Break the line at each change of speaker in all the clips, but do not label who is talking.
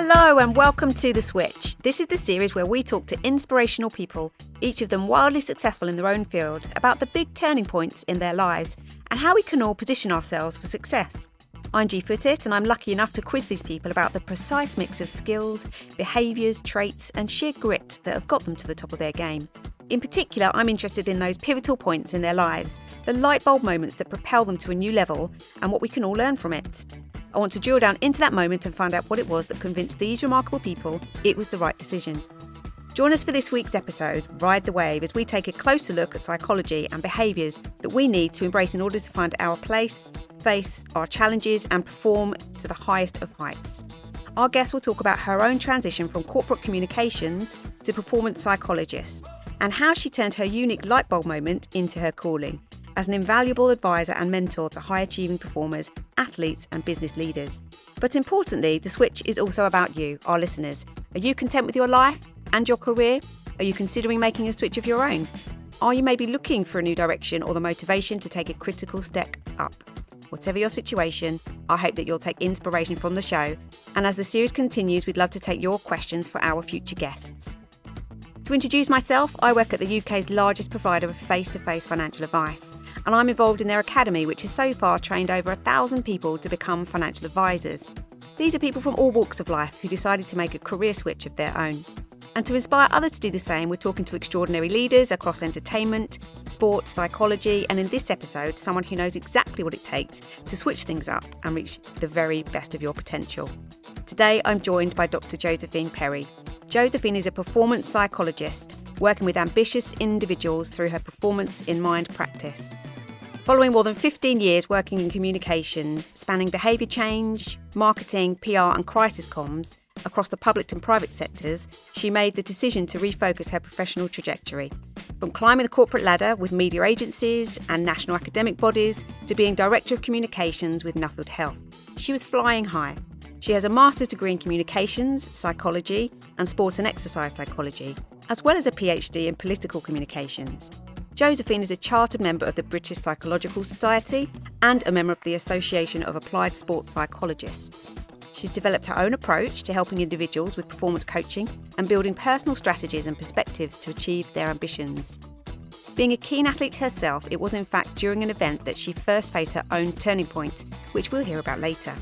Hello and welcome to The Switch. This is the series where we talk to inspirational people, each of them wildly successful in their own field, about the big turning points in their lives and how we can all position ourselves for success. I'm G Footit and I'm lucky enough to quiz these people about the precise mix of skills, behaviours, traits and sheer grit that have got them to the top of their game. In particular, I'm interested in those pivotal points in their lives, the light bulb moments that propel them to a new level and what we can all learn from it. I want to drill down into that moment and find out what it was that convinced these remarkable people it was the right decision. Join us for this week's episode, Ride the Wave, as we take a closer look at psychology and behaviours that we need to embrace in order to find our place, face our challenges and perform to the highest of heights. Our guest will talk about her own transition from corporate communications to performance psychologist and how she turned her unique light bulb moment into her calling as an invaluable advisor and mentor to high-achieving performers, athletes and business leaders. But importantly, The Switch is also about you, our listeners. Are you content with your life and your career? Are you considering making a switch of your own? Are you maybe looking for a new direction or the motivation to take a critical step up? Whatever your situation, I hope that you'll take inspiration from the show. And as the series continues, we'd love to take your questions for our future guests. To introduce myself, I work at the UK's largest provider of face-to-face financial advice, and I'm involved in their academy, which has so far trained over 1,000 people to become financial advisors. These are people from all walks of life who decided to make a career switch of their own. And to inspire others to do the same, we're talking to extraordinary leaders across entertainment, sport, psychology, and in this episode, someone who knows exactly what it takes to switch things up and reach the very best of your potential. Today, I'm joined by Dr. Josephine Perry. Josephine is a performance psychologist, working with ambitious individuals through her performance in mind practice. Following more than 15 years working in communications, spanning behaviour change, marketing, PR and crisis comms across the public and private sectors, she made the decision to refocus her professional trajectory. From climbing the corporate ladder with media agencies and national academic bodies to being Director of Communications with Nuffield Health. She was flying high. She has a master's degree in communications, psychology and sport and exercise psychology, as well as a PhD in political communications. Josephine is a chartered member of the British Psychological Society and a member of the Association of Applied Sports Psychologists. She's developed her own approach to helping individuals with performance coaching and building personal strategies and perspectives to achieve their ambitions. Being a keen athlete herself, it was in fact during an event that she first faced her own turning point, which we'll hear about later.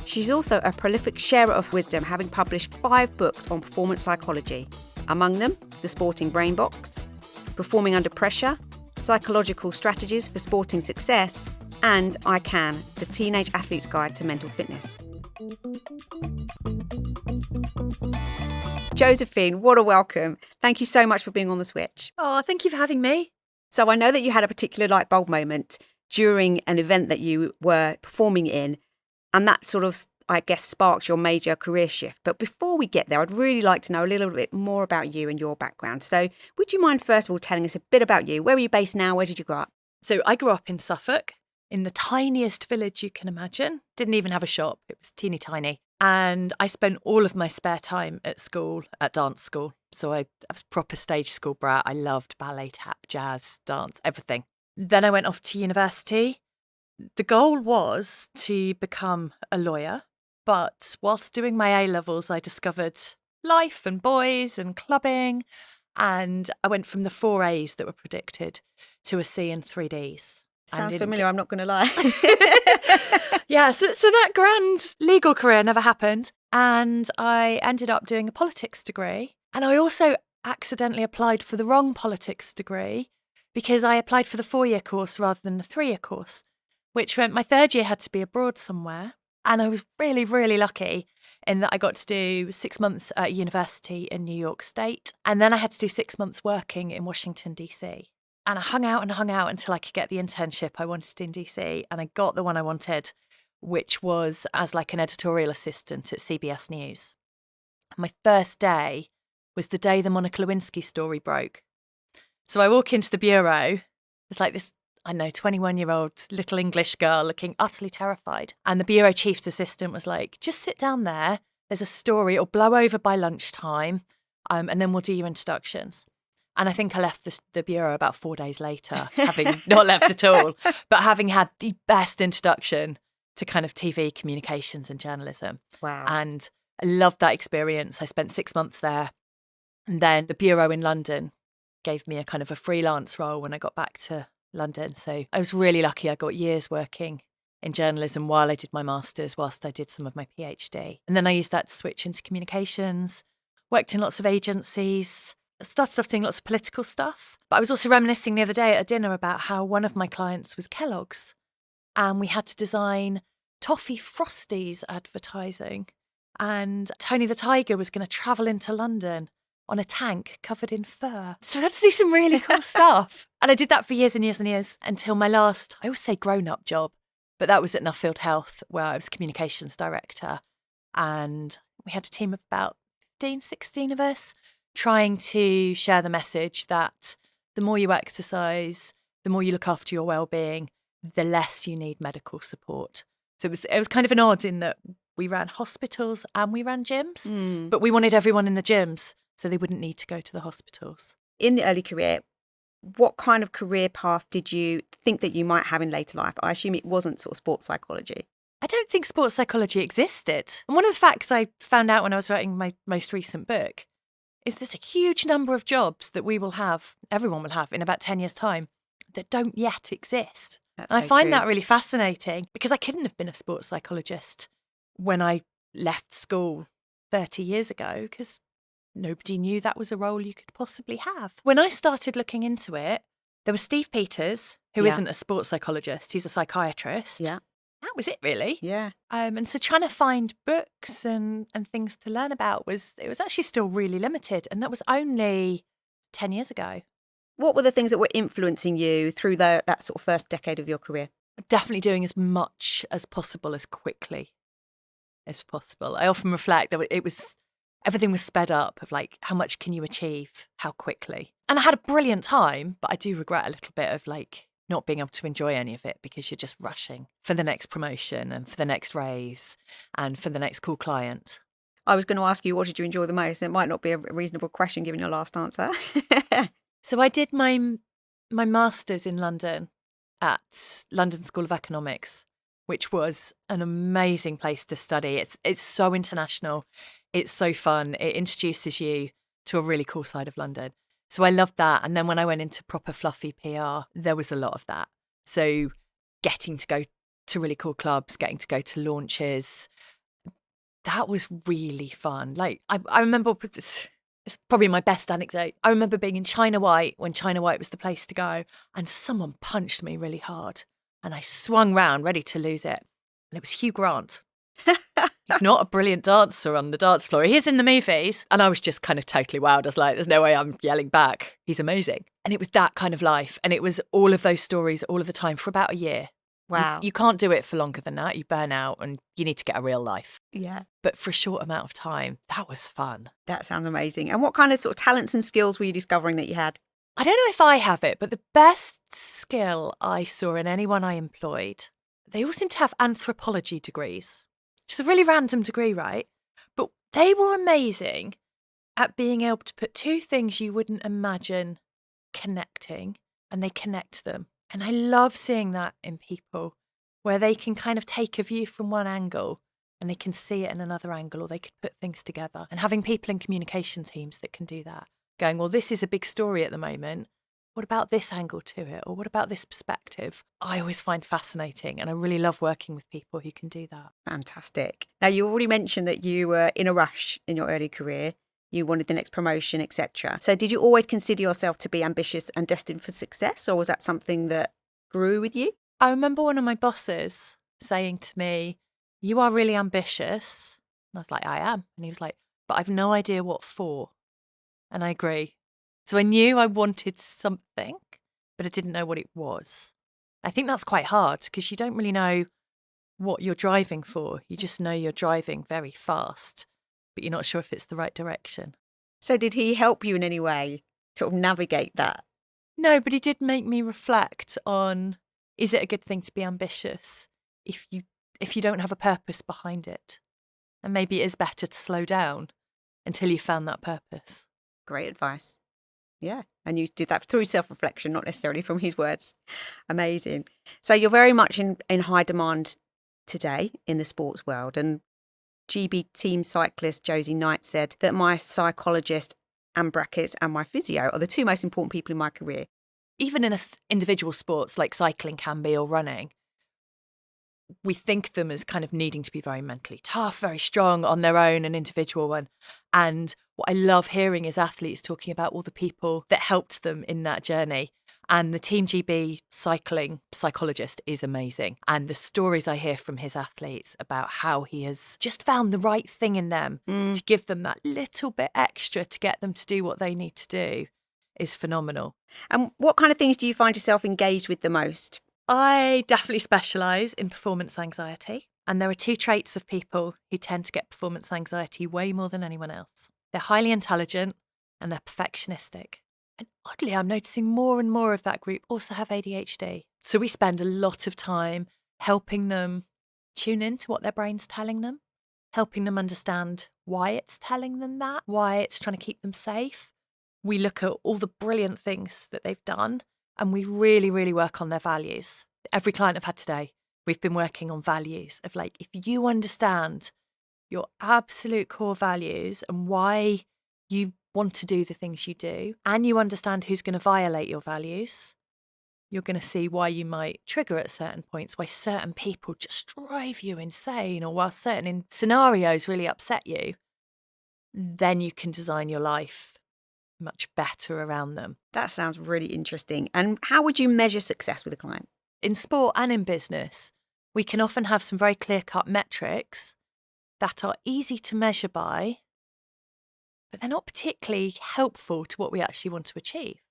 She's also a prolific sharer of wisdom, having published 5 books on performance psychology. Among them, The Sporting Brain Box, Performing Under Pressure, Psychological Strategies for Sporting Success, and I Can, The Teenage Athlete's Guide to Mental Fitness. Josephine, what a welcome. Thank you so much for being on The Switch.
Oh, thank you for having me.
So I know that you had a particular light bulb moment during an event that you were performing in, and that sort of, I guess, sparked your major career shift. But before we get there, I'd really like to know a little bit more about you and your background. So would you mind, first of all, telling us a bit about you? Where are you based now? Where did you grow up?
So I grew up in Suffolk, in the tiniest village you can imagine. Didn't even have a shop. It was teeny tiny. And I spent all of my spare time at school, at dance school. So I was proper stage school brat. I loved ballet, tap, jazz, dance, everything. Then I went off to university. The goal was to become a lawyer, but whilst doing my A-levels, I discovered life and boys and clubbing, and I went from the 4 A's that were predicted to a C and 3 D's.
Sounds familiar, I'm not going to lie.
Yeah, so that grand legal career never happened, and I ended up doing a politics degree, and I also accidentally applied for the wrong politics degree because I applied for the 4-year course rather than the 3-year course, which meant my 3rd year had to be abroad somewhere. And I was really, really lucky in that I got to do 6 months at university in New York State. And then I had to do 6 months working in Washington, DC. And I hung out until I could get the internship I wanted in DC. And I got the one I wanted, which was as like an editorial assistant at CBS News. My first day was the day the Monica Lewinsky story broke. So I walk into the bureau. It's like this, 21-year-old little English girl looking utterly terrified. And the bureau chief's assistant was like, just sit down there. There's a story. It'll blow over by lunchtime. And then we'll do your introductions. And I think I left the bureau about 4 days later, having not left at all, but having had the best introduction to kind of TV communications and journalism.
Wow.
And I loved that experience. I spent 6 months there. And then the bureau in London gave me a kind of a freelance role when I got back to London. So I was really lucky. I got years working in journalism while I did my master's, whilst I did some of my PhD. And then I used that to switch into communications, worked in lots of agencies, started off doing lots of political stuff. But I was also reminiscing the other day at a dinner about how one of my clients was Kellogg's, and we had to design Toffee Frosties advertising. And Tony the Tiger was going to travel into London on a tank covered in fur. So I had to do some really cool stuff. And I did that for years and years and years until my last, I always say grown-up job, but that was at Nuffield Health, where I was communications director. And we had a team of about 15, 16 of us trying to share the message that the more you exercise, the more you look after your well-being, the less you need medical support. So it was kind of an odd in that we ran hospitals and we ran gyms, but we wanted everyone in the gyms so they wouldn't need to go to the hospitals.
In the early career, what kind of career path did you think that you might have in later life? I assume it wasn't sort of sports psychology.
I don't think sports psychology existed. And one of the facts I found out when I was writing my most recent book is there's a huge number of jobs that everyone will have in about 10 years' time, that don't yet exist.
That's
And
so
I find
true.
that really fascinating, because I couldn't have been a sports psychologist when I left school 30 years ago, because nobody knew that was a role you could possibly have. When I started looking into it, there was Steve Peters, who isn't a sports psychologist, he's a psychiatrist.
Yeah.
That was it, really.
Yeah.
And so trying to find books and things to learn about was actually still really limited. And that was only 10 years ago.
What were the things that were influencing you through that sort of first decade of your career?
Definitely doing as much as possible as quickly as possible. I often reflect that everything was sped up, of like, how much can you achieve, how quickly. And I had a brilliant time, but I do regret a little bit of like not being able to enjoy any of it, because you're just rushing for the next promotion and for the next raise and for the next cool client.
I was going to ask you, what did you enjoy the most? It might not be a reasonable question given your last answer.
So I did my master's in London at London School of Economics, which was an amazing place to study. It's so international. It's so fun. It introduces you to a really cool side of London. So I loved that. And then when I went into proper fluffy PR, there was a lot of that. So getting to go to really cool clubs, getting to go to launches, that was really fun. Like I remember, it's probably my best anecdote. I remember being in China White when China White was the place to go, and someone punched me really hard and I swung round ready to lose it. And it was Hugh Grant. He's not a brilliant dancer on the dance floor. He is in the movies. And I was just kind of totally wowed. I was like, there's no way I'm yelling back. He's amazing. And it was that kind of life. And it was all of those stories all of the time for about a year.
Wow.
You can't do it for longer than that. You burn out and you need to get a real life.
Yeah.
But for a short amount of time, that was fun.
That sounds amazing. And what kind of sort of talents and skills were you discovering that you had?
I don't know if I have it, but the best skill I saw in anyone I employed, they all seem to have anthropology degrees. Which is a really random degree, right? But they were amazing at being able to put two things you wouldn't imagine connecting, and they connect them. And I love seeing that in people, where they can kind of take a view from one angle and they can see it in another angle, or they could put things together. And having people in communication teams that can do that, going, well, this is a big story at the moment. What about this angle to it? Or what about this perspective? I always find fascinating, and I really love working with people who can do that.
Fantastic. Now, you already mentioned that you were in a rush in your early career. You wanted the next promotion, etc. So did you always consider yourself to be ambitious and destined for success, or was that something that grew with you?
I remember one of my bosses saying to me, "You are really ambitious." And I was like, "I am." And he was like, "But I've no idea what for." And I agree. So I knew I wanted something, but I didn't know what it was. I think that's quite hard, because you don't really know what you're driving for. You just know you're driving very fast, but you're not sure if it's the right direction.
So did he help you in any way sort of navigate that?
No, but he did make me reflect on, is it a good thing to be ambitious if you don't have a purpose behind it? And maybe it is better to slow down until you found that purpose.
Great advice. Yeah. And you did that through self-reflection, not necessarily from his words. Amazing. So you're very much in high demand today in the sports world. And GB team cyclist Josie Knight said that my psychologist and brackets and my physio are the two most important people in my career.
Even in individual sports like cycling can be or running, we think of them as kind of needing to be very mentally tough, very strong on their own, an individual one. And what I love hearing is athletes talking about all the people that helped them in that journey. And the Team GB cycling psychologist is amazing. And the stories I hear from his athletes about how he has just found the right thing in them to give them that little bit extra to get them to do what they need to do is phenomenal.
And what kind of things do you find yourself engaged with the most?
I definitely specialise in performance anxiety. And there are two traits of people who tend to get performance anxiety way more than anyone else. They're highly intelligent and they're perfectionistic. And oddly, I'm noticing more and more of that group also have ADHD. So we spend a lot of time helping them tune into what their brain's telling them, helping them understand why it's telling them that, why it's trying to keep them safe. We look at all the brilliant things that they've done and we really, really work on their values. Every client I've had today, we've been working on values of like, if you understand your absolute core values and why you want to do the things you do, and you understand who's going to violate your values, you're going to see why you might trigger at certain points, why certain people just drive you insane, or while certain scenarios really upset you, then you can design your life much better around them.
That sounds really interesting. And how would you measure success with a client?
In sport and in business, we can often have some very clear-cut metrics that are easy to measure by, but they're not particularly helpful to what we actually want to achieve.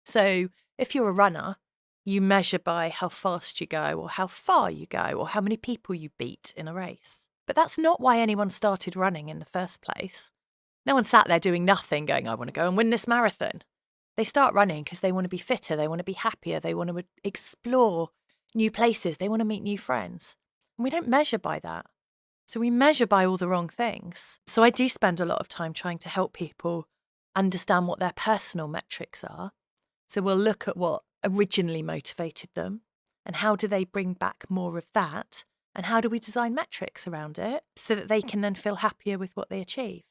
So if you're a runner, you measure by how fast you go or how far you go or how many people you beat in a race. But that's not why anyone started running in the first place. No one sat there doing nothing going, I want to go and win this marathon. They start running because they want to be fitter, they want to be happier, they want to explore new places, they want to meet new friends. And we don't measure by that. So we measure by all the wrong things. So I do spend a lot of time trying to help people understand what their personal metrics are. So we'll look at what originally motivated them and how do they bring back more of that and how do we design metrics around it so that they can then feel happier with what they achieve.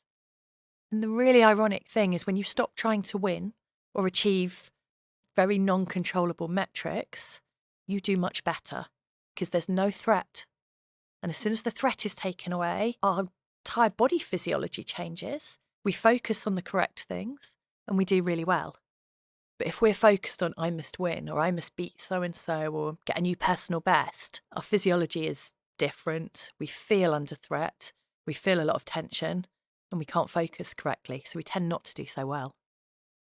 And the really ironic thing is when you stop trying to win or achieve very non-controllable metrics, you do much better because there's no threat. And as soon as the threat is taken away, our entire body physiology changes. We focus on the correct things and we do really well. But if we're focused on I must win or I must beat so-and-so or get a new personal best, our physiology is different. We feel under threat. We feel a lot of tension and we can't focus correctly. So we tend not to do so well.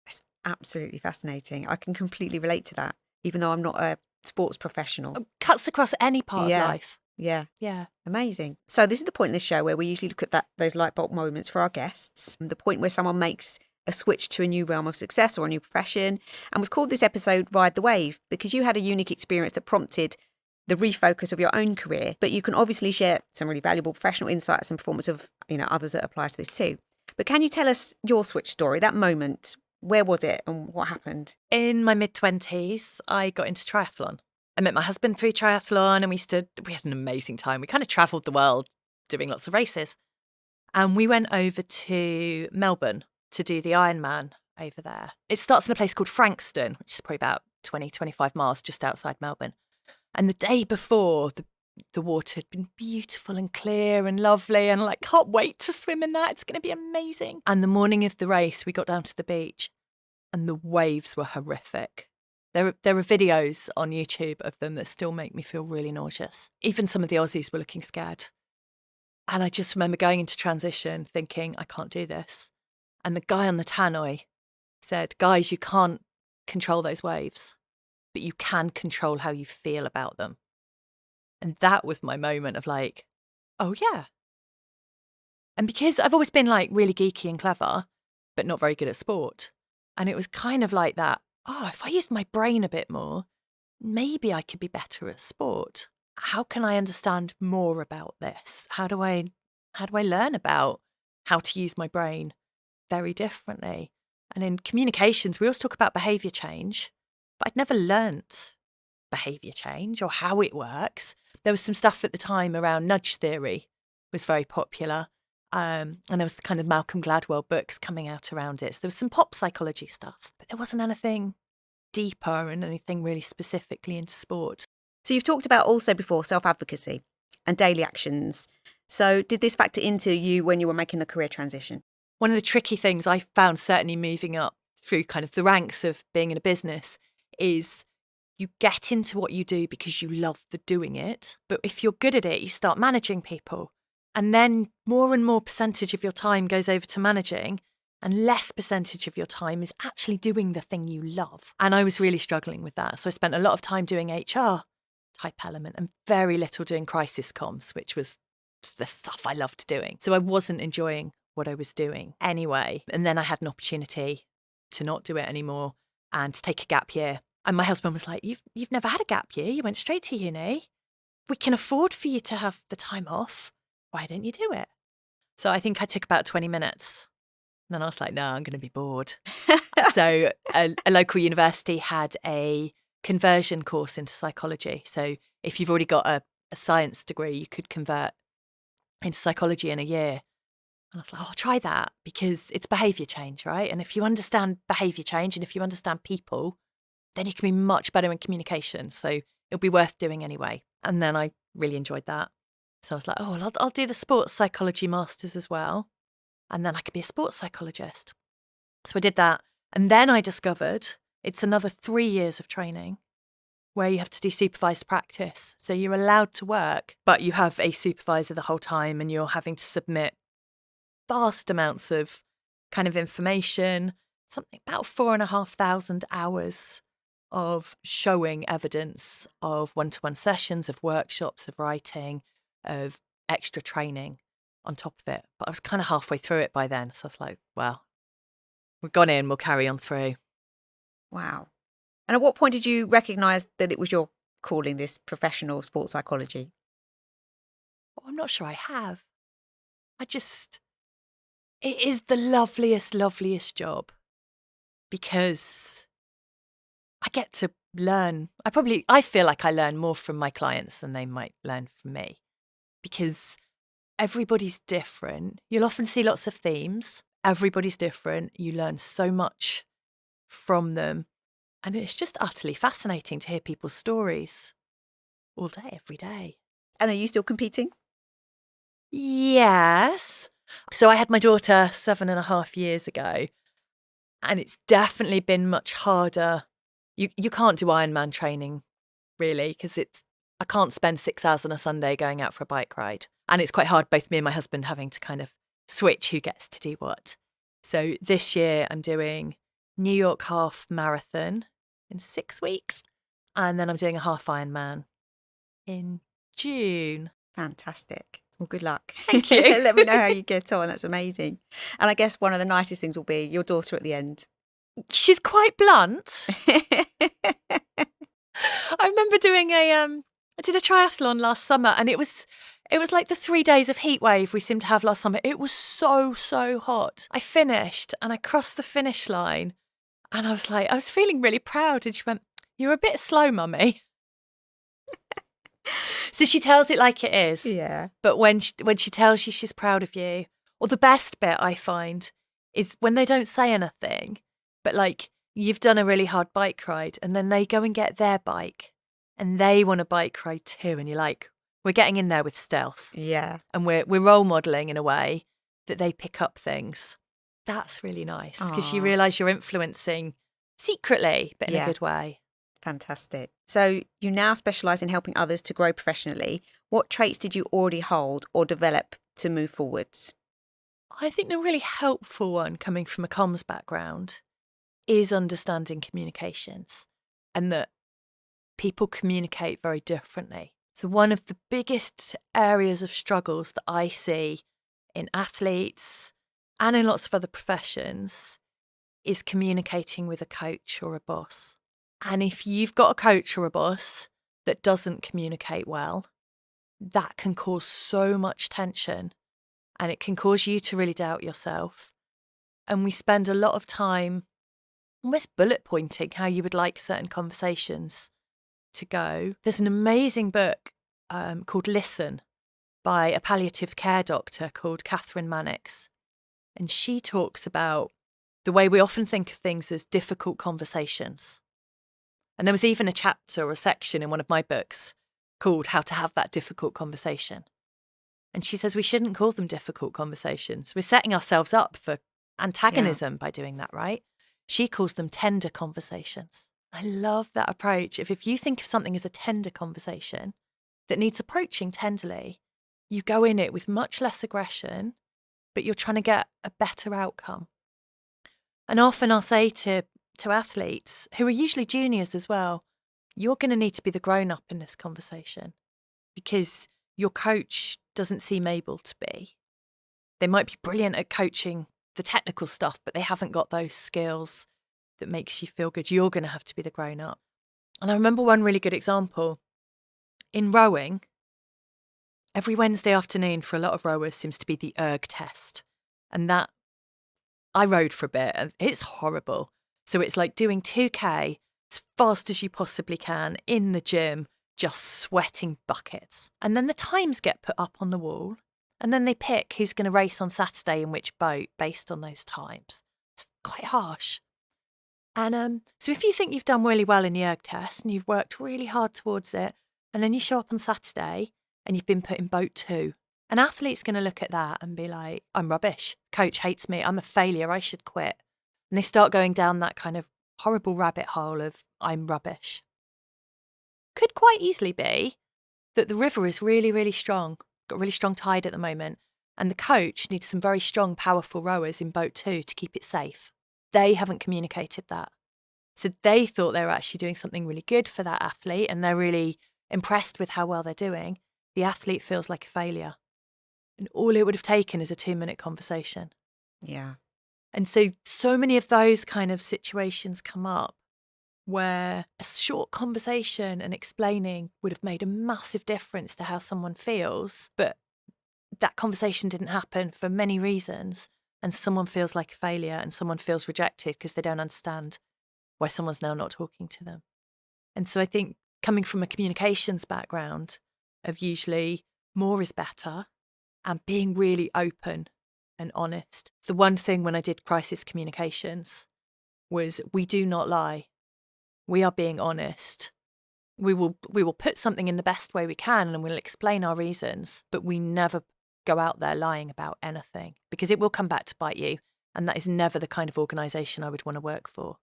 It's absolutely fascinating. I can completely relate to that, even though I'm not a sports professional.
It cuts across any part of life.
Yeah.
Yeah.
Amazing. So this is the point in the show where we usually look at those light bulb moments for our guests, the point where someone makes a switch to a new realm of success or a new profession. And we've called this episode Ride the Wave because you had a unique experience that prompted the refocus of your own career, but you can obviously share some really valuable professional insights and performance of, others that apply to this too. But can you tell us your switch story, that moment? Where was it and what happened?
In my mid-20s, I got into triathlon. I met my husband through triathlon and we had an amazing time. We kind of travelled the world doing lots of races. And we went over to Melbourne to do the Ironman over there. It starts in a place called Frankston, which is probably about 25 miles just outside Melbourne. And the day before, the water had been beautiful and clear and lovely. And can't wait to swim in that. It's going to be amazing. And the morning of the race, we got down to the beach and the waves were horrific. There are videos on YouTube of them that still make me feel really nauseous. Even some of the Aussies were looking scared. And I just remember going into transition thinking, I can't do this. And the guy on the tannoy said, guys, you can't control those waves, but you can control how you feel about them. And that was my moment of oh yeah. And because I've always been really geeky and clever, but not very good at sport. And it was kind of like that. Oh, if I used my brain a bit more, maybe I could be better at sport. How can I understand more about this? How do I learn about how to use my brain very differently? And in communications, we always talk about behaviour change, but I'd never learnt behaviour change or how it works. There was some stuff at the time around nudge theory was very popular. And there was the kind of Malcolm Gladwell books coming out around it. So there was some pop psychology stuff, but there wasn't anything deeper and anything really specifically into sport.
So you've talked about also before self-advocacy and daily actions. So did this factor into you when you were making the career transition?
One of the tricky things I found, certainly moving up through kind of the ranks of being in a business, is you get into what you do because you love the doing it. But if you're good at it, you start managing people. And then more and more percentage of your time goes over to managing, and less percentage of your time is actually doing the thing you love. And I was really struggling with that. So I spent a lot of time doing HR type element and very little doing crisis comms, which was the stuff I loved doing. So I wasn't enjoying what I was doing anyway. And then I had an opportunity to not do it anymore and to take a gap year. And my husband was like, you've never had a gap year. You went straight to uni. We can afford for you to have the time off. Why don't you do it? So I think I took about 20 minutes. And then I was like, no, I'm going to be bored. So a local university had a conversion course into psychology. So if you've already got a science degree, you could convert into psychology in a year. And I was like, oh, I'll try that because it's behaviour change, right? And if you understand behaviour change and if you understand people, then you can be much better in communication. So it'll be worth doing anyway. And then I really enjoyed that. So I was like, oh, well, I'll do the sports psychology masters as well. And then I could be a sports psychologist. So I did that. And then I discovered it's another 3 years of training where you have to do supervised practice. So you're allowed to work, but you have a supervisor the whole time and you're having to submit vast amounts of kind of information, something about 4,500 hours of showing evidence of one-to-one sessions, of workshops, of writing, of extra training on top of it. But I was kind of halfway through it by then. So I was like, well, we've gone in, we'll carry on through.
Wow. And at what point did you recognise that it was your calling, this professional sports psychology?
Well, I'm not sure I have. It is the loveliest job because I get to learn. I feel like I learn more from my clients than they might learn from me because everybody's different. You'll often see lots of themes. Everybody's different. You learn so much from them. And it's just utterly fascinating to hear people's stories all day, every day.
And are you still competing?
Yes. So I had my daughter 7.5 years ago, and it's definitely been much harder. You can't do Ironman training, really, because I can't spend 6 hours on a Sunday going out for a bike ride. And it's quite hard, both me and my husband having to kind of switch who gets to do what. So this year I'm doing New York half marathon in 6 weeks. And then I'm doing a half Ironman in June.
Fantastic. Well, good luck.
Thank you.
Let me know how you get on. That's amazing. And I guess one of the nicest things will be your daughter at the end.
She's quite blunt. I remember doing I did a triathlon last summer, and it was like the 3 days of heat wave we seemed to have last summer. It was so hot. I finished and I crossed the finish line and I was feeling really proud, and she went, "You're a bit slow, mummy." So she tells it like it is.
Yeah.
But when she tells you she's proud of you, or the best bit I find is when they don't say anything, but like you've done a really hard bike ride and then they go and get their bike and they want a bike ride too. And you're like, we're getting in there with stealth.
Yeah.
And we're role modelling in a way that they pick up things. That's really nice because you realise you're influencing secretly, but in a good way.
Fantastic. So you now specialise in helping others to grow professionally. What traits did you already hold or develop to move forwards?
I think the really helpful one, coming from a comms background, is understanding communications and that people communicate very differently. So one of the biggest areas of struggles that I see in athletes and in lots of other professions is communicating with a coach or a boss. And if you've got a coach or a boss that doesn't communicate well, that can cause so much tension and it can cause you to really doubt yourself. And we spend a lot of time almost bullet pointing how you would like certain conversations to go. There's an amazing book called Listen by a palliative care doctor called Catherine Mannix. And she talks about the way we often think of things as difficult conversations. And there was even a chapter or a section in one of my books called How to Have That Difficult Conversation. And she says we shouldn't call them difficult conversations. We're setting ourselves up for antagonism by doing that, right? She calls them tender conversations. I love that approach. If you think of something as a tender conversation that needs approaching tenderly, you go in it with much less aggression, but you're trying to get a better outcome. And often I'll say to athletes, who are usually juniors as well, you're going to need to be the grown-up in this conversation because your coach doesn't seem able to be. They might be brilliant at coaching the technical stuff, but they haven't got those skills that makes you feel good. You're going to have to be the grown-up. And I remember one really good example. In rowing, every Wednesday afternoon for a lot of rowers seems to be the erg test. And that, I rowed for a bit and it's horrible. So it's like doing 2K as fast as you possibly can in the gym, just sweating buckets. And then the times get put up on the wall and then they pick who's going to race on Saturday in which boat based on those times. It's quite harsh. And so if you think you've done really well in the erg test and you've worked really hard towards it, and then you show up on Saturday and you've been put in boat 2, an athlete's going to look at that and be like, I'm rubbish. Coach hates me. I'm a failure. I should quit. And they start going down that kind of horrible rabbit hole of I'm rubbish. Could quite easily be that the river is really, really strong, got a really strong tide at the moment, and the coach needs some very strong, powerful rowers in boat 2 to keep it safe. They haven't communicated that. So they thought they were actually doing something really good for that athlete and they're really impressed with how well they're doing. The athlete feels like a failure. And all it would have taken is a 2-minute conversation.
Yeah.
And so many of those kind of situations come up where a short conversation and explaining would have made a massive difference to how someone feels. But that conversation didn't happen for many reasons. And someone feels like a failure and someone feels rejected because they don't understand why someone's now not talking to them. And so I think coming from a communications background of usually more is better and being really open and honest. The one thing when I did crisis communications was we do not lie. We are being honest. We will put something in the best way we can and we'll explain our reasons, but we never go out there lying about anything because it will come back to bite you. And that is never the kind of organisation I would want to work for.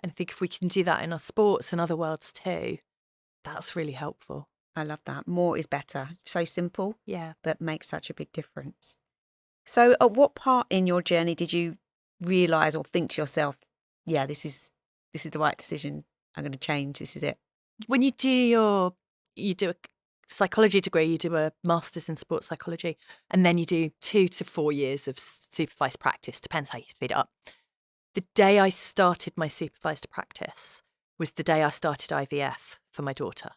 And I think if we can do that in our sports and other worlds too, that's really helpful.
I love that. More is better. So simple,
Yeah.
but makes such a big difference. So at what part in your journey did you realise or think to yourself, yeah, this is the right decision. I'm going to change. This is it.
When you do a psychology degree, you do a master's in sports psychology, and then you do 2 to 4 years of supervised practice, depends how you speed it up. The day I started my supervised practice was the day I started IVF for my daughter,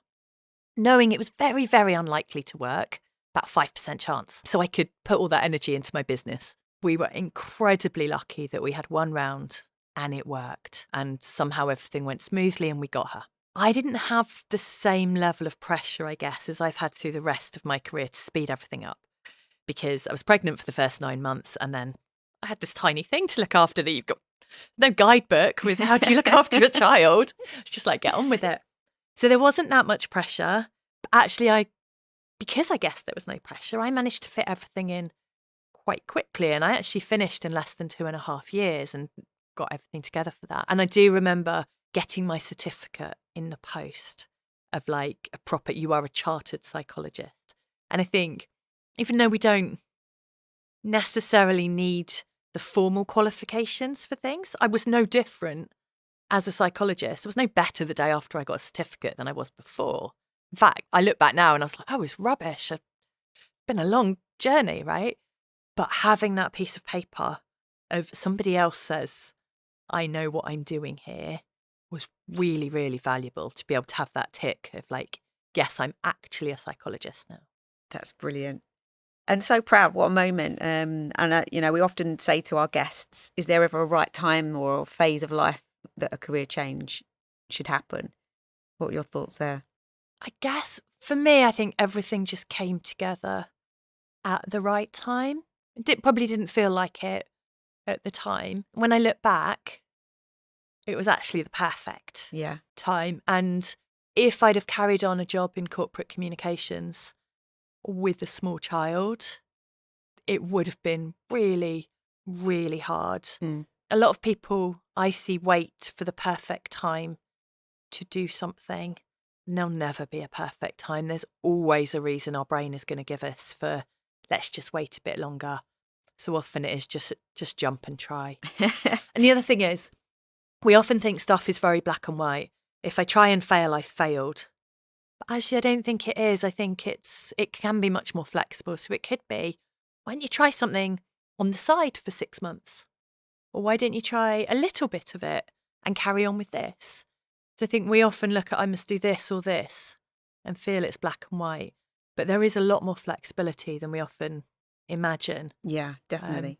knowing it was very, very unlikely to work, about 5% chance. So I could put all that energy into my business. We were incredibly lucky that we had one round and it worked, and somehow everything went smoothly and we got her. I didn't have the same level of pressure, I guess, as I've had through the rest of my career to speed everything up because I was pregnant for the first 9 months and then I had this tiny thing to look after that you've got no guidebook with how do you look after a child. It's just like, get on with it. So there wasn't that much pressure. But actually, because I guess there was no pressure, I managed to fit everything in quite quickly. And I actually finished in less than 2.5 years and got everything together for that. And I do remember getting my certificate in the post of like a proper, you are a chartered psychologist. And I think even though we don't necessarily need the formal qualifications for things, I was no different as a psychologist. I was no better the day after I got a certificate than I was before. In fact, I look back now and I was like, oh, it's rubbish. It's been a long journey, right? But having that piece of paper of somebody else says, I know what I'm doing here, was really, really valuable to be able to have that tick of like, yes, I'm actually a psychologist now.
That's brilliant. And so proud. What a moment. We often say to our guests, is there ever a right time or a phase of life that a career change should happen? What are your thoughts there?
I guess for me, I think everything just came together at the right time. Probably didn't feel like it at the time. When I look back, it was actually the perfect time. And if I'd have carried on a job in corporate communications with a small child, it would have been really, really hard. A lot of people I see wait for the perfect time to do something. There'll never be a perfect time. There's always a reason our brain is going to give us for, let's just wait a bit longer. So often it is just jump and try. And the other thing is, we often think stuff is very black and white. If I try and fail, I failed. But actually, I don't think it is. I think it can be much more flexible. So it could be, why don't you try something on the side for 6 months? Or why don't you try a little bit of it and carry on with this? So I think we often look at, I must do this or this, and feel it's black and white. But there is a lot more flexibility than we often imagine.
Yeah, definitely.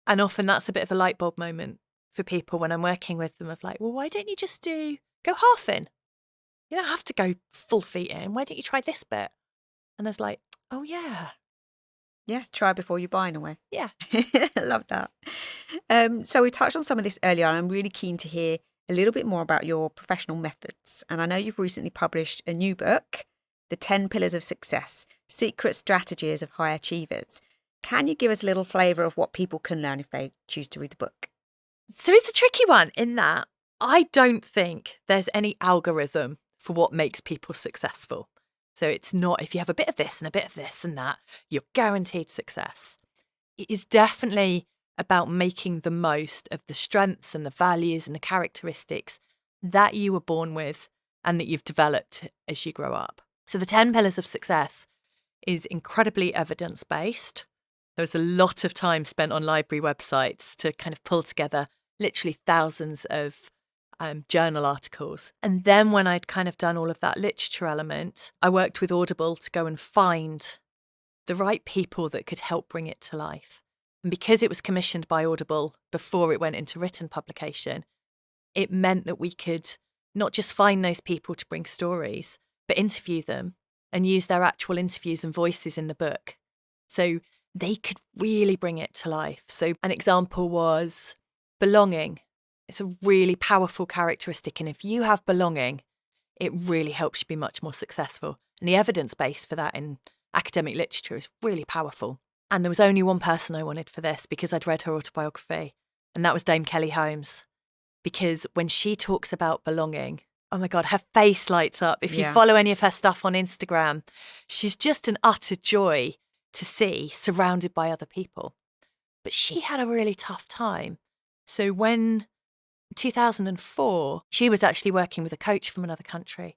And often that's a bit of a light bulb moment for people when I'm working with them of like, well, why don't you just go half in? You don't have to go full feet in. Why don't you try this bit? And there's like, oh, yeah.
Yeah, try before you buy in a way.
Yeah.
I love that. So we touched on some of this earlier, and I'm really keen to hear a little bit more about your professional methods. And I know you've recently published a new book, The 10 Pillars of Success, Secret Strategies of High Achievers. Can you give us a little flavour of what people can learn if they choose to read the book?
So it's a tricky one in that I don't think there's any algorithm for what makes people successful. So it's not, if you have a bit of this and a bit of this and that, you're guaranteed success. It is definitely about making the most of the strengths and the values and the characteristics that you were born with and that you've developed as you grow up. So the 10 Pillars of Success is incredibly evidence-based. There was a lot of time spent on library websites to kind of pull together literally thousands of journal articles. And then when I'd kind of done all of that literature element, I worked with Audible to go and find the right people that could help bring it to life. And because it was commissioned by Audible before it went into written publication, it meant that we could not just find those people to bring stories, but interview them and use their actual interviews and voices in the book. So they could really bring it to life. So an example was belonging. It's a really powerful characteristic. And if you have belonging, it really helps you be much more successful. And the evidence base for that in academic literature is really powerful. And there was only one person I wanted for this because I'd read her autobiography, and that was Dame Kelly Holmes. Because when she talks about belonging, oh my God, her face lights up. If you follow any of her stuff on Instagram, she's just an utter joy to see, surrounded by other people. But she had a really tough time. So when 2004, she was actually working with a coach from another country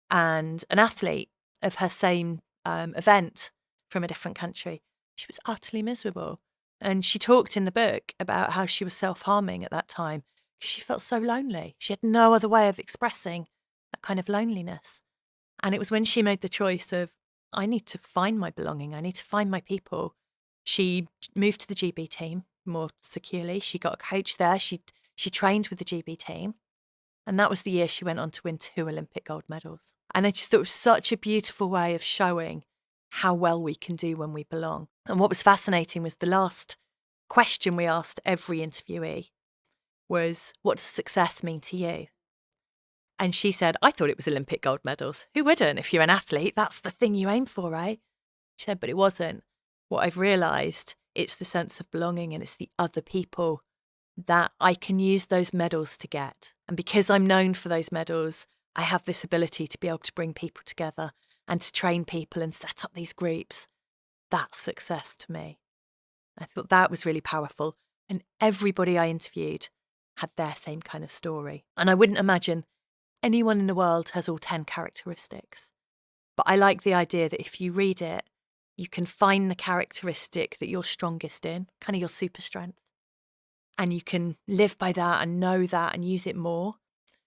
and an athlete of her same event from a different country. She was utterly miserable. And she talked in the book about how she was self-harming at that time because she felt so lonely. She had no other way of expressing that kind of loneliness. And it was when she made the choice of, I need to find my belonging. I need to find my people. She moved to the GB team more securely. She got a coach there. She trained with the GB team. And that was the year she went on to win 2 Olympic gold medals. And I just thought it was such a beautiful way of showing how well we can do when we belong. And what was fascinating was the last question we asked every interviewee was, what does success mean to you? And she said, I thought it was Olympic gold medals. Who wouldn't? If you're an athlete, that's the thing you aim for, right? She said, but it wasn't. What I've realised, it's the sense of belonging and it's the other people that I can use those medals to get. And because I'm known for those medals, I have this ability to be able to bring people together and to train people and set up these groups. That's success to me. I thought that was really powerful. And everybody I interviewed had their same kind of story. And I wouldn't imagine anyone in the world has all 10 characteristics. But I like the idea that if you read it, you can find the characteristic that you're strongest in, kind of your super strength. And you can live by that and know that and use it more.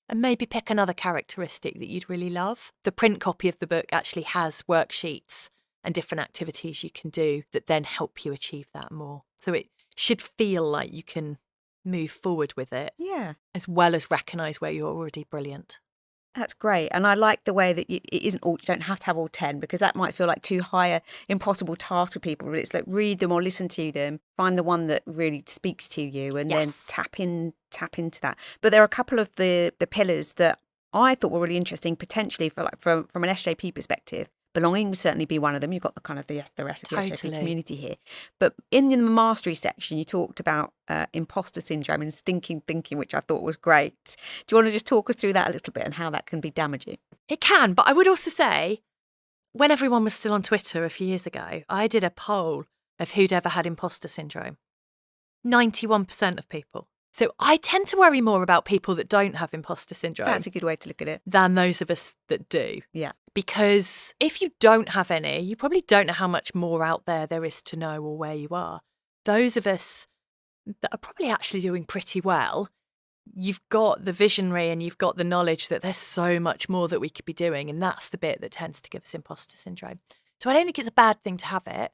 And maybe pick another characteristic that you'd really love. The print copy of the book actually has worksheets and different activities you can do that then help you achieve that more. So it should feel like you can move forward with it.
Yeah.
As well as recognise where you're already brilliant.
That's great. And I like the way that it isn't all, you don't have to have all 10, because that might feel like too high a impossible task for people. But it's like, read them or listen to them, find the one that really speaks to you, and then
Yes.
tap into that. But there are a couple of the pillars that I thought were really interesting, potentially for like from an SJP perspective. Belonging would certainly be one of them. You've got the kind of the rest of the SJP
Totally.
community here. But in the mastery section, you talked about imposter syndrome and stinking thinking, which I thought was great. Do you want to just talk us through that a little bit and how that can be damaging?
It can, but I would also say, when everyone was still on Twitter a few years ago, I did a poll of who'd ever had imposter syndrome. 91% of people. So I tend to worry more about people that don't have imposter syndrome.
That's a good way to look at it.
Than those of us that do.
Yeah.
Because if you don't have any, you probably don't know how much more out there is to know or where you are. Those of us that are probably actually doing pretty well, you've got the visionary and you've got the knowledge that there's so much more that we could be doing. And that's the bit that tends to give us imposter syndrome. So I don't think it's a bad thing to have it,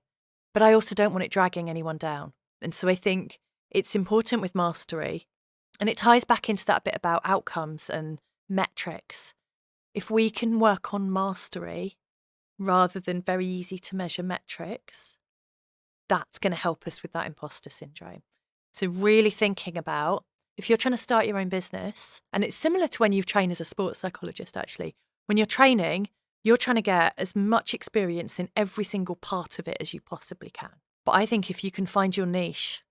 but I also don't want it dragging anyone down. And so I think it's important with mastery, and it ties back into that bit about outcomes and metrics. If we can work on mastery rather than very easy to measure metrics, that's going to help us with that imposter syndrome. So really thinking about, if you're trying to start your own business, and it's similar to when you train as a sports psychologist, actually, when you're training, you're trying to get as much experience in every single part of it as you possibly can. But I think if you can find your niche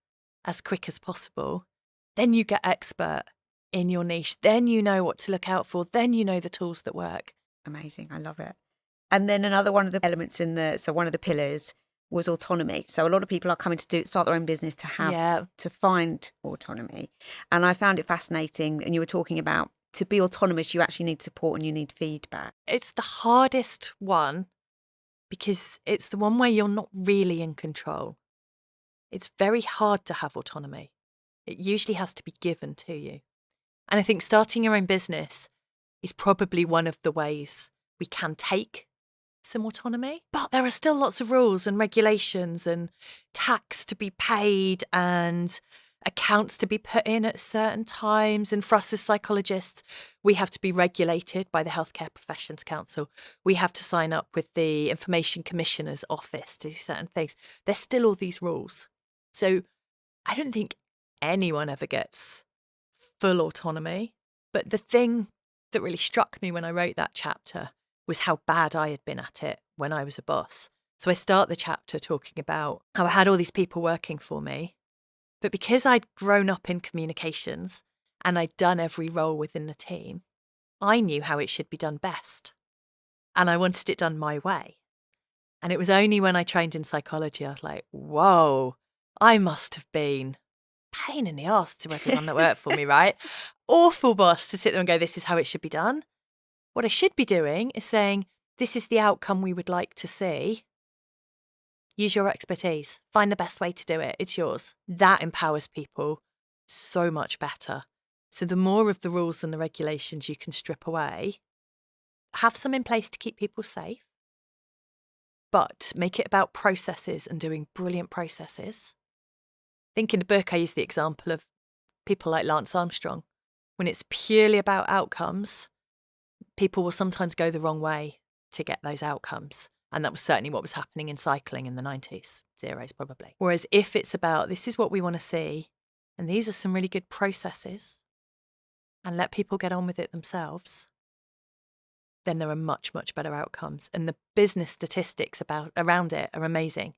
as quick as possible, then you get expert in your niche. Then you know what to look out for. Then you know the tools that work.
Amazing. I love it. And then another one of the elements so one of the pillars was autonomy. So a lot of people are coming to start their own business to find autonomy. And I found it fascinating. And you were talking about, to be autonomous, you actually need support and you need feedback.
It's the hardest one because it's the one where you're not really in control. It's very hard to have autonomy. It usually has to be given to you. And I think starting your own business is probably one of the ways we can take some autonomy. But there are still lots of rules and regulations and tax to be paid and accounts to be put in at certain times. And for us as psychologists, we have to be regulated by the Healthcare Professions Council. We have to sign up with the Information Commissioner's Office to do certain things. There's still all these rules. So I don't think anyone ever gets full autonomy. But the thing that really struck me when I wrote that chapter was how bad I had been at it when I was a boss. So I start the chapter talking about how I had all these people working for me, but because I'd grown up in communications and I'd done every role within the team, I knew how it should be done best. And I wanted it done my way. And it was only when I trained in psychology, I was like, whoa, I must have been pain in the arse to everyone that worked for me, right? Awful boss to sit there and go, this is how it should be done. What I should be doing is saying, this is the outcome we would like to see. Use your expertise. Find the best way to do it. It's yours. That empowers people so much better. So the more of the rules and the regulations you can strip away, have some in place to keep people safe, but make it about processes and doing brilliant processes. I think in the book I use the example of people like Lance Armstrong. When it's purely about outcomes, people will sometimes go the wrong way to get those outcomes. And that was certainly what was happening in cycling in the 90s, zeros probably. Whereas if it's about, this is what we want to see, and these are some really good processes, and let people get on with it themselves, then there are much, much better outcomes. And the business statistics around it are amazing.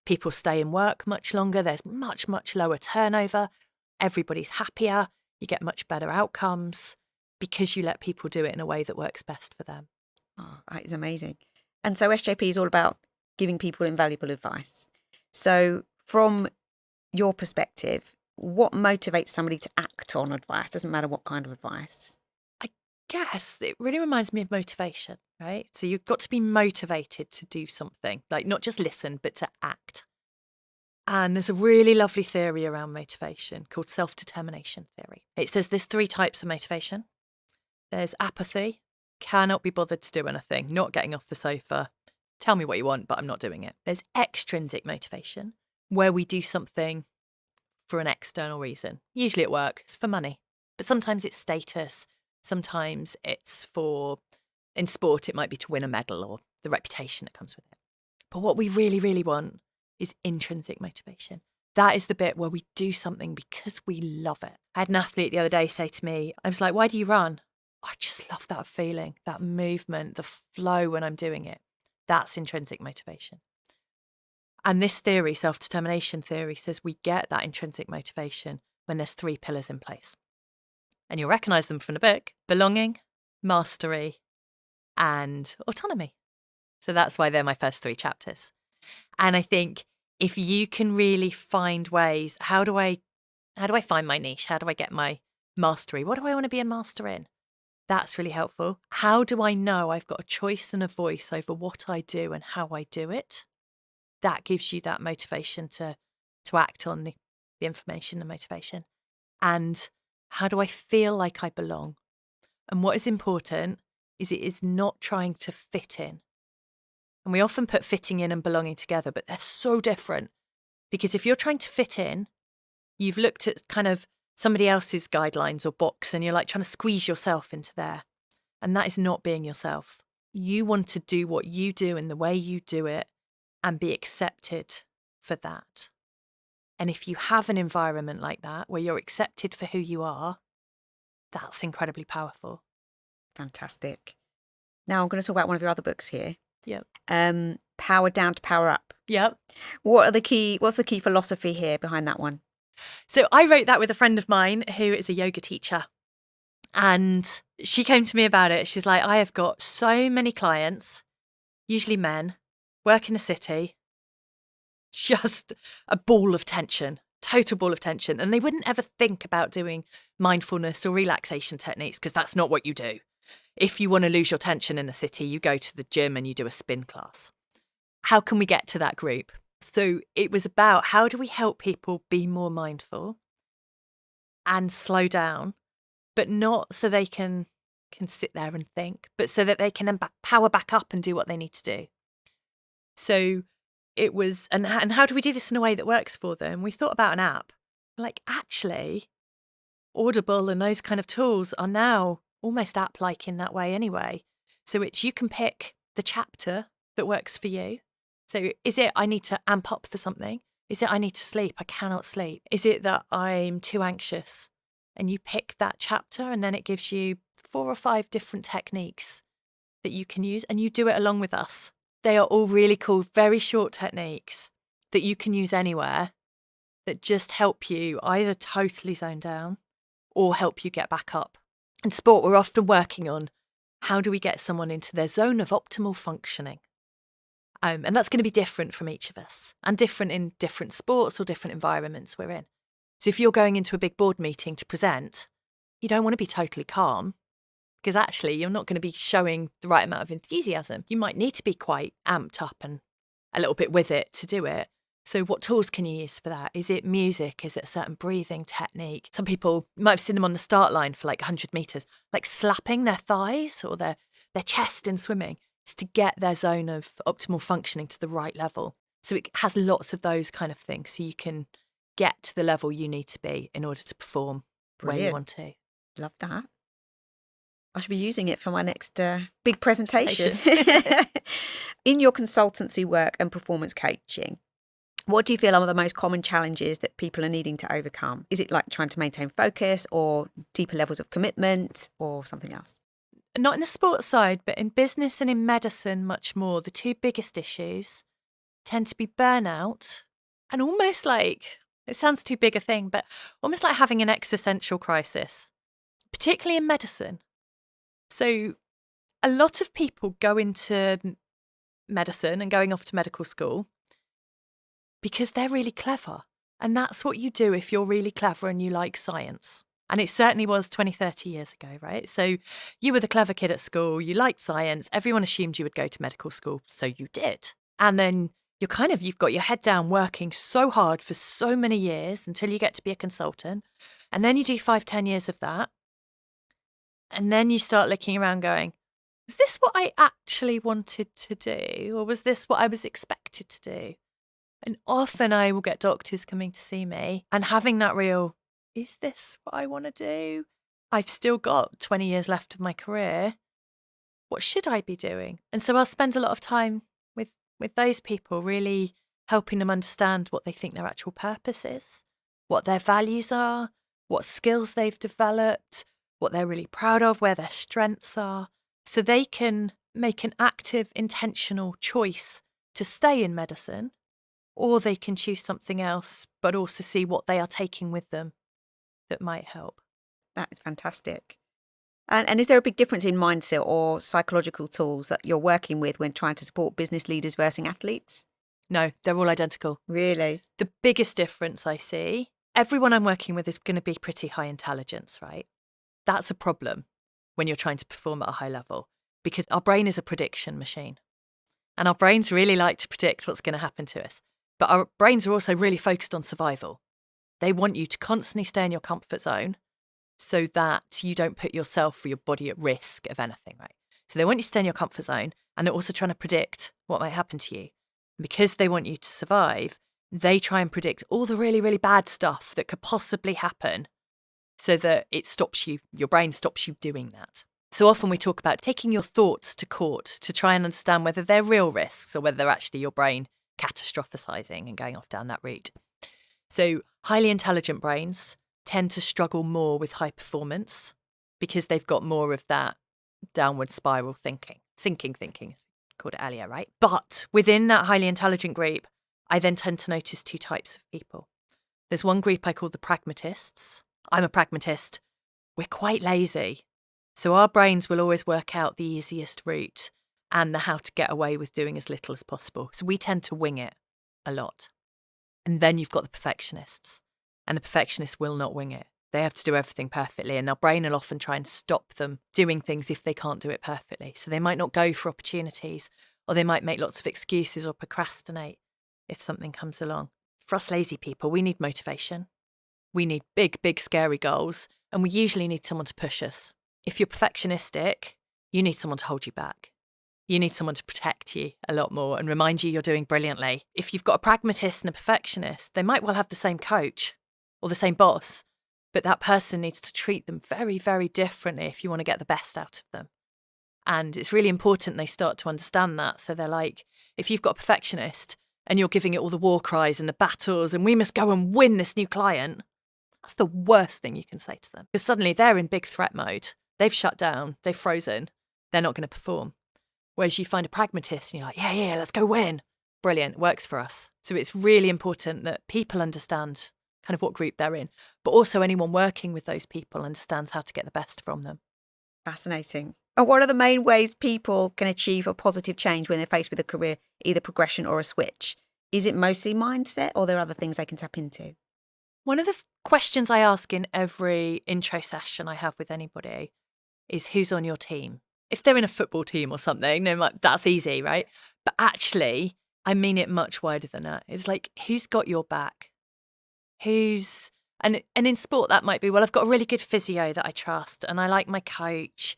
People stay in work much longer. There's much, much lower turnover. Everybody's happier. You get much better outcomes because you let people do it in a way that works best for them.
Oh, that is amazing. And so SJP is all about giving people invaluable advice. So from your perspective, what motivates somebody to act on advice? Doesn't matter what kind of advice.
I guess it really reminds me of motivation, right? So you've got to be motivated to do something, like not just listen, but to act. And there's a really lovely theory around motivation called self-determination theory. It says there's 3 types of motivation. There's apathy, cannot be bothered to do anything, not getting off the sofa. Tell me what you want, but I'm not doing it. There's extrinsic motivation, where we do something for an external reason. Usually at work, it's for money, but sometimes it's status. Sometimes it's in sport, it might be to win a medal or the reputation that comes with it. But what we really, really want is intrinsic motivation. That is the bit where we do something because we love it. I had an athlete the other day say to me, I was like, why do you run? I just love that feeling, that movement, the flow when I'm doing it. That's intrinsic motivation. And this theory, self-determination theory, says we get that intrinsic motivation when there's 3 pillars in place. And you'll recognise them from the book: belonging, mastery, and autonomy. So that's why they're my first 3 chapters. And I think if you can really find ways, how do I find my niche? How do I get my mastery? What do I want to be a master in? That's really helpful. How do I know I've got a choice and a voice over what I do and how I do it? That gives you that motivation to act on the information, the motivation. And how do I feel like I belong? And what is important is it is not trying to fit in. And we often put fitting in and belonging together, but they're so different. Because if you're trying to fit in, you've looked at kind of somebody else's guidelines or box and you're like trying to squeeze yourself into there. And that is not being yourself. You want to do what you do in the way you do it and be accepted for that. And if you have an environment like that where you're accepted for who you are, that's incredibly powerful.
Fantastic. Now I'm going to talk about one of your other books here.
Yep.
Power Down to Power Up.
Yep.
What's the key philosophy here behind that one?
So I wrote that with a friend of mine who is a yoga teacher. And she came to me about it. She's like, I have got so many clients, usually men, work in the city, just a ball of tension, total ball of tension. And they wouldn't ever think about doing mindfulness or relaxation techniques because that's not what you do. If you want to lose your tension in a city, you go to the gym and you do a spin class. How can we get to that group? So it was about how do we help people be more mindful and slow down, but not so they can sit there and think, but so that they can power back up and do what they need to do. So it was, and how do we do this in a way that works for them? We thought about an app. Like, actually, Audible and those kind of tools are now almost app-like in that way anyway. So it's, you can pick the chapter that works for you. So is it I need to amp up for something? Is it I need to sleep? I cannot sleep. Is it that I'm too anxious? And you pick that chapter and then it gives you 4 or 5 different techniques that you can use and you do it along with us. They are all really cool, very short techniques that you can use anywhere that just help you either totally zone down or help you get back up. In sport, we're often working on how do we get someone into their zone of optimal functioning. And that's going to be different from each of us and different in different sports or different environments we're in. So if you're going into a big board meeting to present, you don't want to be totally calm because actually you're not going to be showing the right amount of enthusiasm. You might need to be quite amped up and a little bit with it to do it. So what tools can you use for that? Is it music? Is it a certain breathing technique? Some people, you might have seen them on the start line for like 100 metres, like slapping their thighs or their chest in swimming. It's to get their zone of optimal functioning to the right level. So it has lots of those kind of things. So you can get to the level you need to be in order to perform where you want to.
Love that. I should be using it for my next big presentation. In your consultancy work and performance coaching, what do you feel are the most common challenges that people are needing to overcome? Is it like trying to maintain focus or deeper levels of commitment or something else?
Not in the sports side, but in business and in medicine much more. The 2 biggest issues tend to be burnout and almost like, it sounds too big a thing, but almost like having an existential crisis, particularly in medicine. So a lot of people go into medicine and going off to medical school because they're really clever. And that's what you do if you're really clever and you like science. And it certainly was 20, 30 years ago, right? So you were the clever kid at school, you liked science, everyone assumed you would go to medical school, so you did. And then you've got your head down working so hard for so many years until you get to be a consultant. And then you do 5, 10 years of that. And then you start looking around going, was this what I actually wanted to do? Or was this what I was expected to do? And often I will get doctors coming to see me and having that real, is this what I want to do? I've still got 20 years left of my career. What should I be doing? And so I'll spend a lot of time with those people, really helping them understand what they think their actual purpose is, what their values are, what skills they've developed, what they're really proud of, where their strengths are, so they can make an active, intentional choice to stay in medicine, or they can choose something else, but also see what they are taking with them that might help.
That is fantastic. And is there a big difference in mindset or psychological tools that you're working with when trying to support business leaders versus athletes?
No, they're all identical.
Really?
The biggest difference I see, everyone I'm working with is going to be pretty high intelligence, right? That's a problem when you're trying to perform at a high level, because our brain is a prediction machine. And our brains really like to predict what's going to happen to us. But our brains are also really focused on survival. They want you to constantly stay in your comfort zone so that you don't put yourself or your body at risk of anything, right? So they want you to stay in your comfort zone, and they're also trying to predict what might happen to you. And because they want you to survive, they try and predict all the really, really bad stuff that could possibly happen so that it stops you, your brain stops you doing that. So often we talk about taking your thoughts to court to try and understand whether they're real risks or whether they're actually your brain catastrophizing and going off down that route. So highly intelligent brains tend to struggle more with high performance because they've got more of that downward spiral thinking, sinking thinking, as we called it earlier, right? But within that highly intelligent group, I then tend to notice two types of people. There's one group I call the pragmatists. I'm a pragmatist. We're quite lazy. So our brains will always work out the easiest route and the how to get away with doing as little as possible. So we tend to wing it a lot. And then you've got the perfectionists. And the perfectionists will not wing it. They have to do everything perfectly. And our brain will often try and stop them doing things if they can't do it perfectly. So they might not go for opportunities, or they might make lots of excuses or procrastinate if something comes along. For us lazy people, we need motivation. We need big, big, scary goals. And we usually need someone to push us. If you're perfectionistic, you need someone to hold you back. You need someone to protect you a lot more and remind you you're doing brilliantly. If you've got a pragmatist and a perfectionist, they might well have the same coach or the same boss, but that person needs to treat them very, very differently if you want to get the best out of them. And it's really important they start to understand that. So they're like, if you've got a perfectionist and you're giving it all the war cries and the battles and we must go and win this new client, that's the worst thing you can say to them. Because suddenly they're in big threat mode. They've shut down. They've frozen. They're not going to perform. Whereas you find a pragmatist and you're like, yeah, let's go win. Brilliant. Works for us. So it's really important that people understand kind of what group they're in, but also anyone working with those people understands how to get the best from them.
Fascinating. And what are the main ways people can achieve a positive change when they're faced with a career, either progression or a switch? Is it mostly mindset, or are there other things they can tap into?
One of the questions I ask in every intro session I have with anybody is who's on your team? If they're in a football team or something, they're like, that's easy, right? But actually, I mean it much wider than that. It's like, who's got your back? And in sport, that might be, well, I've got a really good physio that I trust and I like my coach.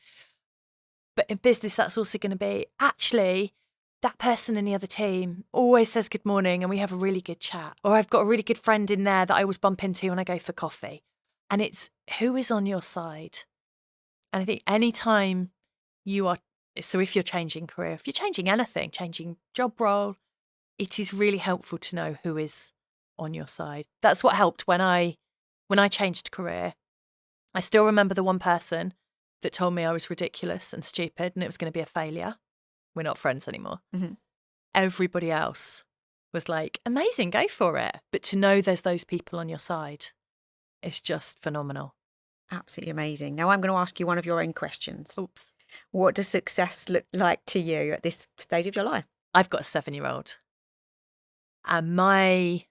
But in business, that's also going to be, actually, that person in the other team always says good morning and we have a really good chat. Or I've got a really good friend in there that I always bump into when I go for coffee. And it's who is on your side. And I think anytime so if you're changing career, if you're changing anything, changing job role, it is really helpful to know who is on your side. That's what helped when I changed career. I still remember the one person that told me I was ridiculous and stupid and it was going to be a failure. We're not friends anymore.
Mm-hmm.
Everybody else was like, amazing, go for it. But to know there's those people on your side is just phenomenal.
Absolutely amazing. Now I'm going to ask you one of your own questions.
Oops.
What does success look like to you at this stage of your life?
I've got a 7-year-old. And I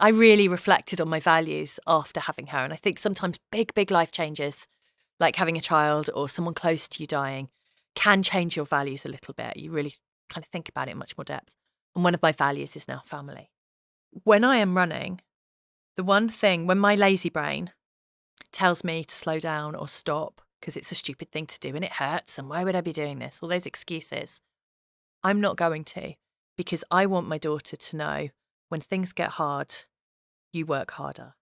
really reflected on my values after having her. And I think sometimes big, big life changes, like having a child or someone close to you dying, can change your values a little bit. You really kind of think about it in much more depth. And one of my values is now family. When I am running, the one thing, when my lazy brain tells me to slow down or stop because it's a stupid thing to do and it hurts and why would I be doing this? All those excuses. I'm not going to, because I want my daughter to know when things get hard, you work harder.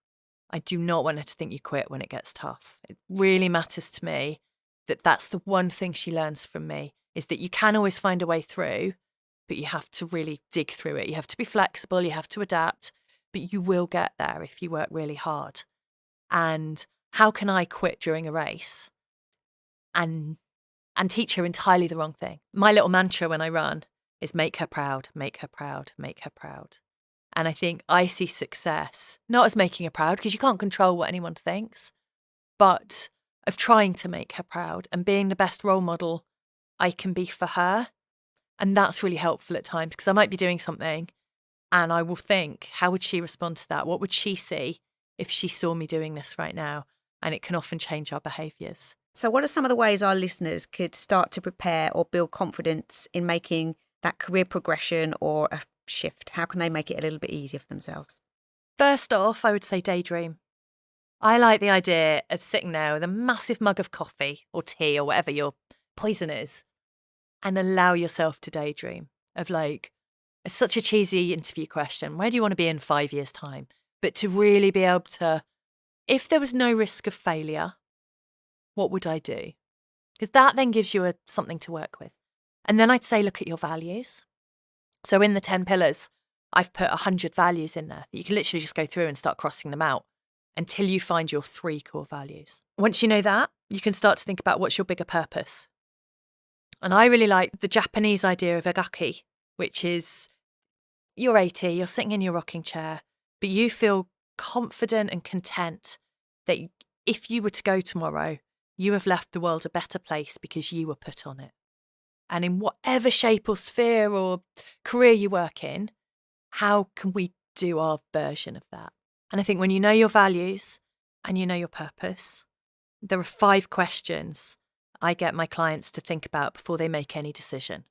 I do not want her to think you quit when it gets tough. It really matters to me that that's the one thing she learns from me, is that you can always find a way through, but you have to really dig through it. You have to be flexible, you have to adapt, but you will get there if you work really hard. And how can I quit during a race and teach her entirely the wrong thing? My little mantra when I run is make her proud, make her proud, make her proud. And I think I see success not as making her proud, because you can't control what anyone thinks, but of trying to make her proud and being the best role model I can be for her. And that's really helpful at times, because I might be doing something and I will think, how would she respond to that? What would she see if she saw me doing this right now? And it can often change our behaviours.
So what are some of the ways our listeners could start to prepare or build confidence in making that career progression or a shift? How can they make it a little bit easier for themselves?
First off, I would say daydream. I like the idea of sitting there with a massive mug of coffee or tea or whatever your poison is, and allow yourself to daydream of, like, it's such a cheesy interview question, where do you want to be in 5 years' time? But to really be able to, if there was no risk of failure, what would I do? Because that then gives you something to work with. And then I'd say, look at your values. So in the 10 pillars, I've put 100 values in there. You can literally just go through and start crossing them out until you find your 3 core values. Once you know that, you can start to think about what's your bigger purpose. And I really like the Japanese idea of egaki, which is you're 80, you're sitting in your rocking chair, but you feel confident and content that if you were to go tomorrow, you have left the world a better place because you were put on it. And in whatever shape or sphere or career you work in, how can we do our version of that? And I think when you know your values and you know your purpose, there are 5 questions I get my clients to think about before they make any decision.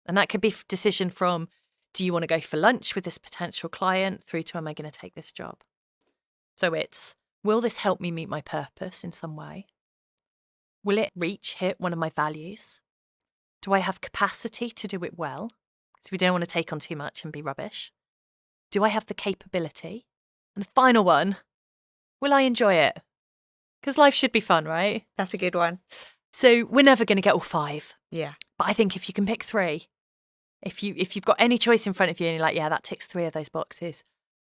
And that could be decision from, do you want to go for lunch with this potential client, through to, am I going to take this job? So it's, will this help me meet my purpose in some way? Will it hit one of my values? Do I have capacity to do it well? Because we don't want to take on too much and be rubbish. Do I have the capability? And the final one, will I enjoy it? Because life should be fun, right?
That's a good one.
So we're never going to get all 5.
Yeah.
But I think if you can pick 3, if you've got any choice in front of you and you're like, yeah, that ticks 3 of those boxes,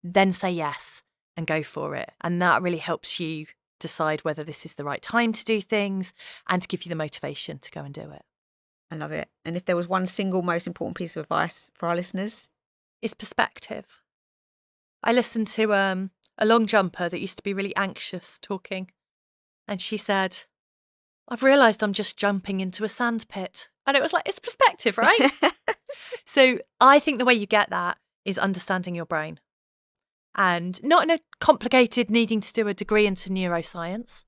then say yes and go for it. And that really helps you decide whether this is the right time to do things and to give you the motivation to go and do it.
I love it. And if there was one single most important piece of advice for our listeners?
It's perspective. I listened to a long jumper that used to be really anxious talking. And she said, I've realised I'm just jumping into a sand pit. And it was like, it's perspective, right? So I think the way you get that is understanding your brain. And not in a complicated needing to do a degree into neuroscience,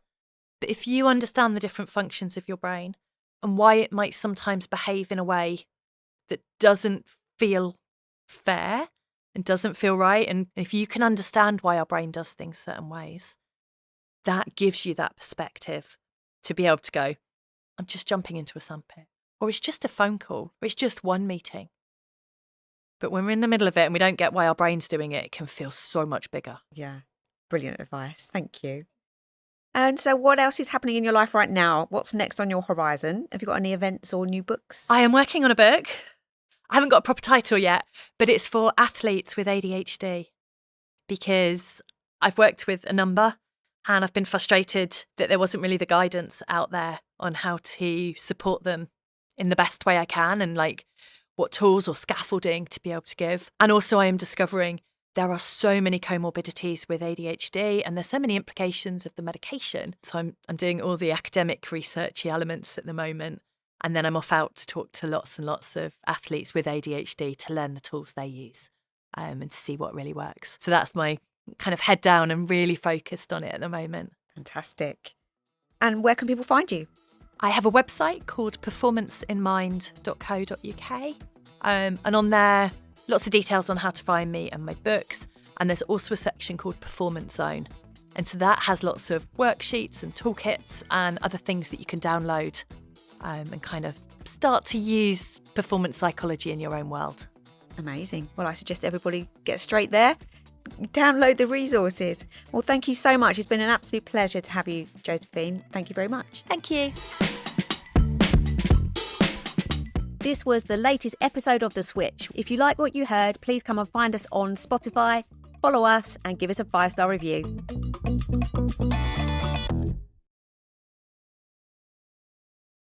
but if you understand the different functions of your brain and why it might sometimes behave in a way that doesn't feel fair and doesn't feel right, and if you can understand why our brain does things certain ways, that gives you that perspective to be able to go, I'm just jumping into a sandpit, or it's just a phone call, or it's just one meeting. But when we're in the middle of it and we don't get why our brain's doing it, it can feel so much bigger.
Yeah, brilliant advice. Thank you. And so what else is happening in your life right now? What's next on your horizon? Have you got any events or new books?
I am working on a book. I haven't got a proper title yet, but it's for athletes with ADHD, because I've worked with a number and I've been frustrated that there wasn't really the guidance out there on how to support them in the best way I can, and like what tools or scaffolding to be able to give. And also I am discovering there are so many comorbidities with ADHD and there's so many implications of the medication. So I'm doing all the academic researchy elements at the moment. And then I'm off out to talk to lots and lots of athletes with ADHD to learn the tools they use and to see what really works. So that's my kind of head down and really focused on it at the moment.
Fantastic. And where can people find you?
I have a website called performanceinmind.co.uk. And on there, lots of details on how to find me and my books. And there's also a section called Performance Zone. And so that has lots of worksheets and toolkits and other things that you can download and kind of start to use performance psychology in your own world.
Amazing. Well, I suggest everybody get straight there. download the resources. Well, thank you so much. It's been an absolute pleasure to have you, Josephine. Thank you very much.
Thank you.
This was the latest episode of The Switch. If you like what you heard, please come and find us on Spotify, follow us and give us a 5-star review.